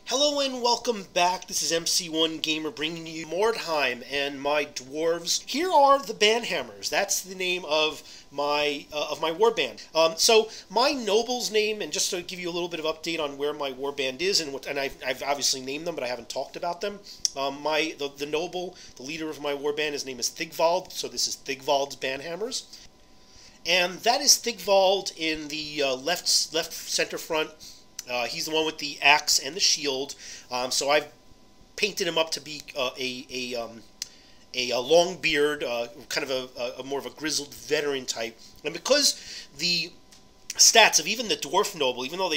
Hello and welcome back. This is MC1 Gamer bringing you Mordheim and my dwarves. Here are the Banhammers. That's the name of my warband. So my noble's name, and just to give you a little bit of update on where my warband is, and I've obviously named them, but I haven't talked about them. The noble, the leader of my warband, his name is Thigvald. So this is Thigvald's Banhammers, and that is Thigvald in the left center front. He's the one with the axe and the shield. So I've painted him up to be a long beard, kind of a more of a grizzled veteran type. And because the stats of even the dwarf noble, even though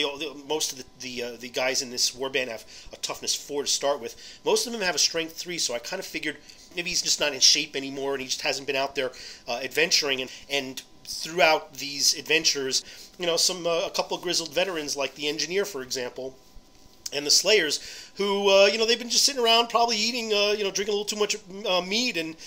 most of the guys in this warband have a toughness 4 to start with, most of them have a strength 3. So I kind of figured maybe he's just not in shape anymore, and he just hasn't been out there adventuring. And throughout these adventures, you know, a couple of grizzled veterans like the engineer, for example, and the slayers, who they've been just sitting around, probably eating, drinking a little too much mead and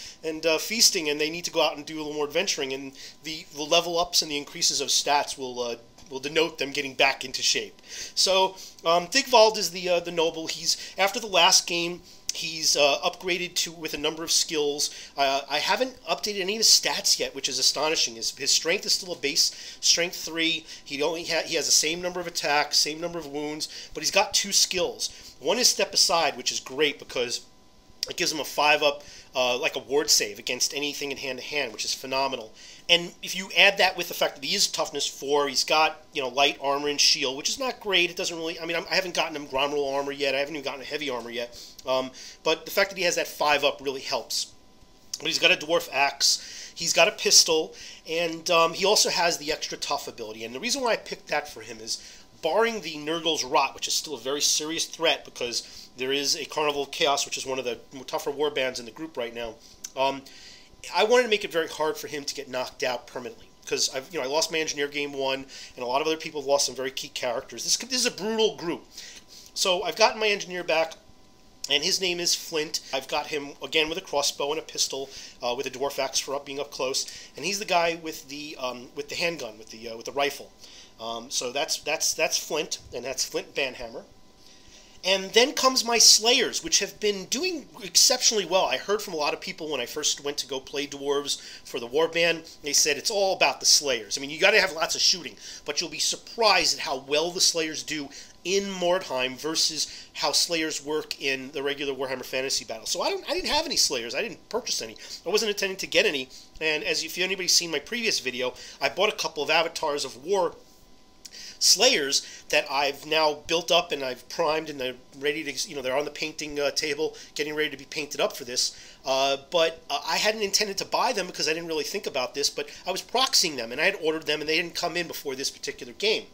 feasting, and they need to go out and do a little more adventuring. And the level ups and the increases of stats will denote them getting back into shape. So Thigvald is the noble. He's, after the last game, he's upgraded with a number of skills. I haven't updated any of his stats yet, which is astonishing. His strength is still a base strength 3. He has the same number of attacks, same number of wounds, but he's got 2 skills. One is Step Aside, which is great because it gives him a 5-up, like a ward save against anything in hand-to-hand, which is phenomenal. And if you add that with the fact that he is toughness 4, he's got, light armor and shield, which is not great. It doesn't really, I haven't gotten him ground rule armor yet. I haven't even gotten a heavy armor yet. But the fact that he has that 5-up really helps. But he's got a dwarf axe, he's got a pistol, and he also has the extra tough ability. And the reason why I picked that for him is, barring the Nurgle's Rot, which is still a very serious threat because there is a Carnival of Chaos, which is one of the tougher warbands in the group right now, I wanted to make it very hard for him to get knocked out permanently, because I lost my engineer game 1, and a lot of other people have lost some very key characters. This is a brutal group. So I've gotten my engineer back, and his name is Flint. I've got him again with a crossbow and a pistol, with a dwarf axe for being up close, and he's the guy with the handgun, with the rifle. So that's Flint, and that's Flint Banhammer. And then comes my Slayers, which have been doing exceptionally well. I heard from a lot of people when I first went to go play dwarves for the warband. They said it's all about the Slayers. I mean, you got to have lots of shooting, but you'll be surprised at how well the Slayers do in Mordheim versus how Slayers work in the regular Warhammer Fantasy Battle. So I didn't have any Slayers. I didn't purchase any. I wasn't intending to get any. And if anybody's seen my previous video, I bought a couple of Avatars of War Slayers that I've now built up and I've primed, and they're ready to, they're on the painting table, getting ready to be painted up for this. But I hadn't intended to buy them because I didn't really think about this, but I was proxying them, and I had ordered them, and they didn't come in before this particular game.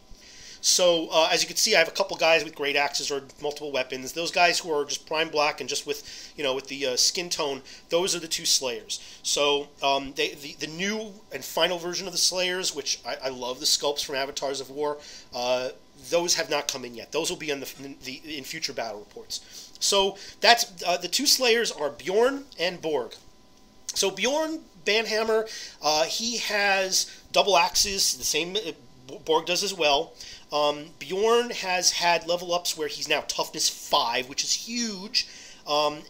So, as you can see, I have a couple guys with great axes or multiple weapons. Those guys who are just prime black and just with, with the skin tone, those are the 2 Slayers. So, the new and final version of the Slayers, which I love the sculpts from Avatars of War, those have not come in yet. Those will be in in future battle reports. So, that's the 2 Slayers are Bjorn and Borg. So, Bjorn Banhammer, he has double axes, the same Borg does as well. Bjorn has had level ups where he's now toughness 5, which is huge. Let's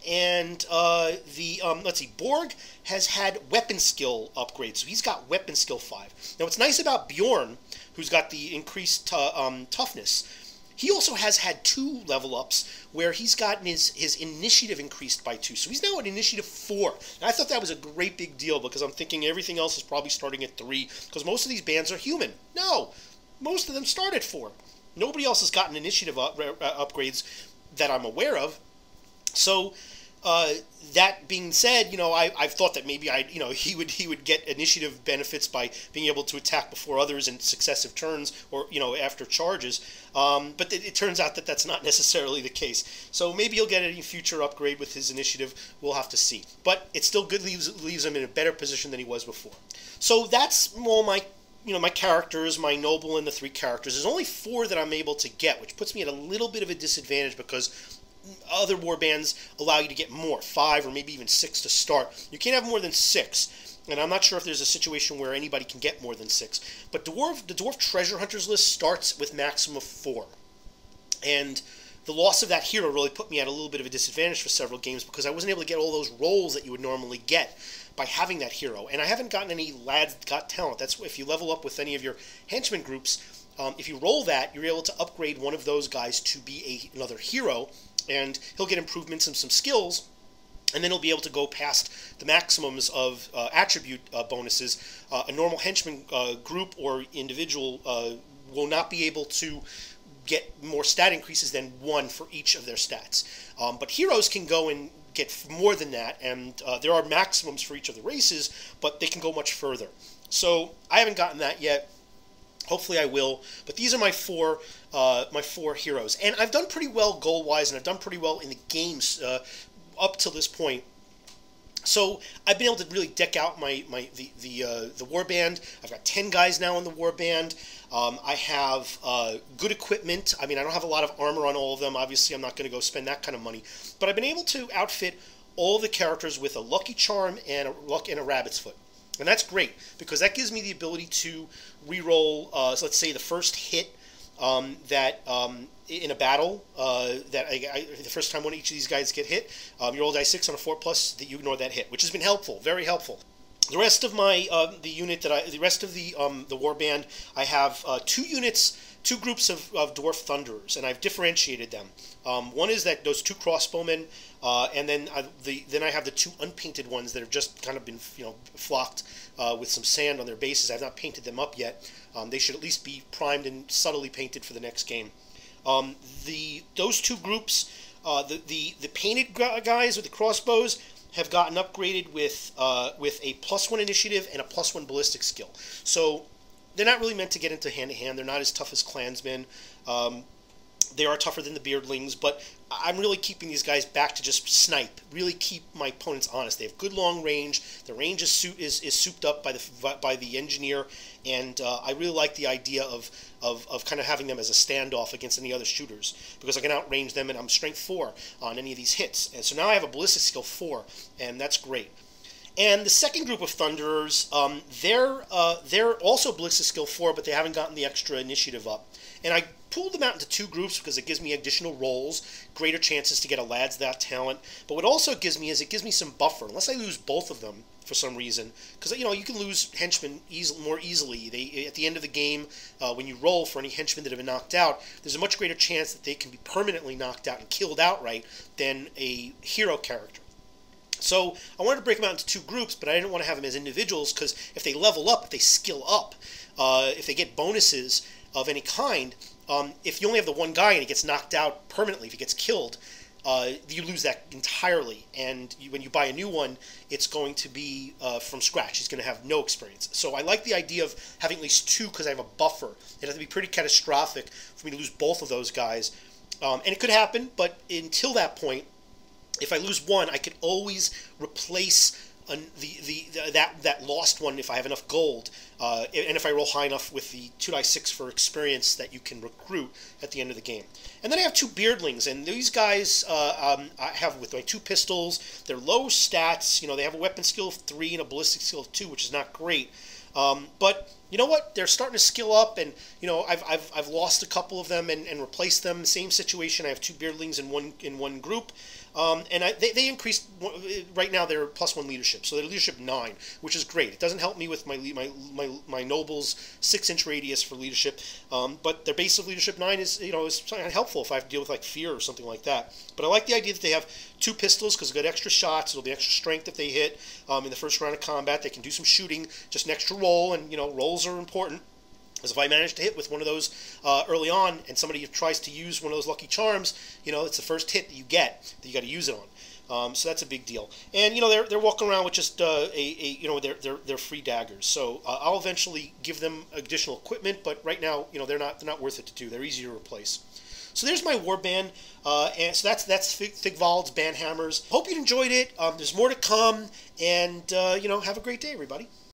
see, Borg has had weapon skill upgrades, so he's got weapon skill 5. Now, what's nice about Bjorn, who's got the increased toughness, he also has had 2 level ups where he's gotten his initiative increased by 2. So he's now at initiative 4. And I thought that was a great big deal because I'm thinking everything else is probably starting at 3 because most of these bands are human. No, most of them start at 4. Nobody else has gotten initiative upgrades that I'm aware of. So that being said, I've thought that maybe he would get initiative benefits by being able to attack before others in successive turns or after charges. But it turns out that that's not necessarily the case. So maybe he'll get any future upgrade with his initiative. We'll have to see. But it still good leaves him in a better position than he was before. So that's all my my characters, my noble and the 3 characters. There's only 4 that I'm able to get, which puts me at a little bit of a disadvantage because other warbands allow you to get more, 5 or maybe even 6 to start. You can't have more than 6, and I'm not sure if there's a situation where anybody can get more than 6. But the Dwarf Treasure Hunters list starts with maximum of 4. And the loss of that hero really put me at a little bit of a disadvantage for several games because I wasn't able to get all those rolls that you would normally get by having that hero. And I haven't gotten any Lads Got Talent. That's if you level up with any of your henchman groups, if you roll that, you're able to upgrade one of those guys to be another hero, and he'll get improvements and some skills, and then he'll be able to go past the maximums of attribute bonuses. A normal henchman group or individual will not be able to get more stat increases than one for each of their stats. But heroes can go and get more than that, and there are maximums for each of the races, but they can go much further. So I haven't gotten that yet. Hopefully I will. But these are my four heroes, and I've done pretty well goal-wise, and I've done pretty well in the games up till this point. So I've been able to really deck out the Warband. I've got 10 guys now in the Warband. I have good equipment. I mean, I don't have a lot of armor on all of them. Obviously, I'm not going to go spend that kind of money. But I've been able to outfit all the characters with a Lucky Charm and a Rabbit's Foot. And that's great, because that gives me the ability to reroll, so let's say the first hit in a battle, the first time one of each of these guys get hit, you roll die 6 on a 4+, that you ignore that hit, which has been helpful, very helpful. The rest of my the rest of the Warband, I have two groups of Dwarf Thunderers, and I've differentiated them. One is those 2 crossbowmen, and then I have the 2 unpainted ones that have just kind of been flocked with some sand on their bases. I've not painted them up yet. They should at least be primed and subtly painted for the next game. Those 2 groups, the painted guys with the crossbows, have gotten upgraded with a +1 initiative and a +1 ballistic skill. So they're not really meant to get into hand-to-hand. They're not as tough as clansmen. They are tougher than the beardlings, but I'm really keeping these guys back to just snipe. Really keep my opponents honest. They have good long range. The range is souped up by the engineer, and I really like the idea of kind of having them as a standoff against any other shooters, because I can outrange them, and I'm strength 4 on any of these hits. And so now I have a ballistic skill 4, and that's great. And the second group of Thunderers, they're also ballistic skill 4, but they haven't gotten the extra initiative up. And I pooled them out into 2 groups because it gives me additional rolls, greater chances to get a Lads That Talent. But what also gives me is it gives me some buffer, unless I lose both of them for some reason. Because you can lose henchmen more easily. At the end of the game, when you roll for any henchmen that have been knocked out, there's a much greater chance that they can be permanently knocked out and killed outright than a hero character. So I wanted to break them out into 2 groups, but I didn't want to have them as individuals, because if they level up, if they skill up, if they get bonuses of any kind, if you only have the one guy and he gets knocked out permanently, if he gets killed, you lose that entirely. And when you buy a new one, it's going to be from scratch. He's going to have no experience. So I like the idea of having at least 2 because I have a buffer. It has to be pretty catastrophic for me to lose both of those guys. And it could happen, but until that point, if I lose one, I could always replace that lost one if I have enough gold, and if I roll high enough with the 2d6 for experience that you can recruit at the end of the game. And then I have 2 beardlings, and these guys I have with my 2 pistols. They're low stats. They have a weapon skill of 3 and a ballistic skill of 2, which is not great. But you know what? They're starting to skill up, and I've lost a couple of them and replaced them. Same situation. I have 2 beardlings in one group. And they increased, right now they're +1 leadership, so they're leadership 9, which is great. It doesn't help me with my nobles 6-inch radius for leadership, but their base of leadership 9 is helpful if I have to deal with like fear or something like that. But I like the idea that they have 2 pistols because they've got extra shots. It'll be extra strength if they hit in the first round of combat. They can do some shooting, just an extra roll, and rolls are important. Because if I manage to hit with one of those early on, and somebody tries to use one of those Lucky Charms, it's the first hit that you get that you got to use it on. So that's a big deal. And they're walking around with just they're free daggers. So I'll eventually give them additional equipment, but right now they're not worth it to do. They're easy to replace. So there's my Warband, and so that's Thigvalds, Banhammers. Hope you enjoyed it. There's more to come, and have a great day, everybody.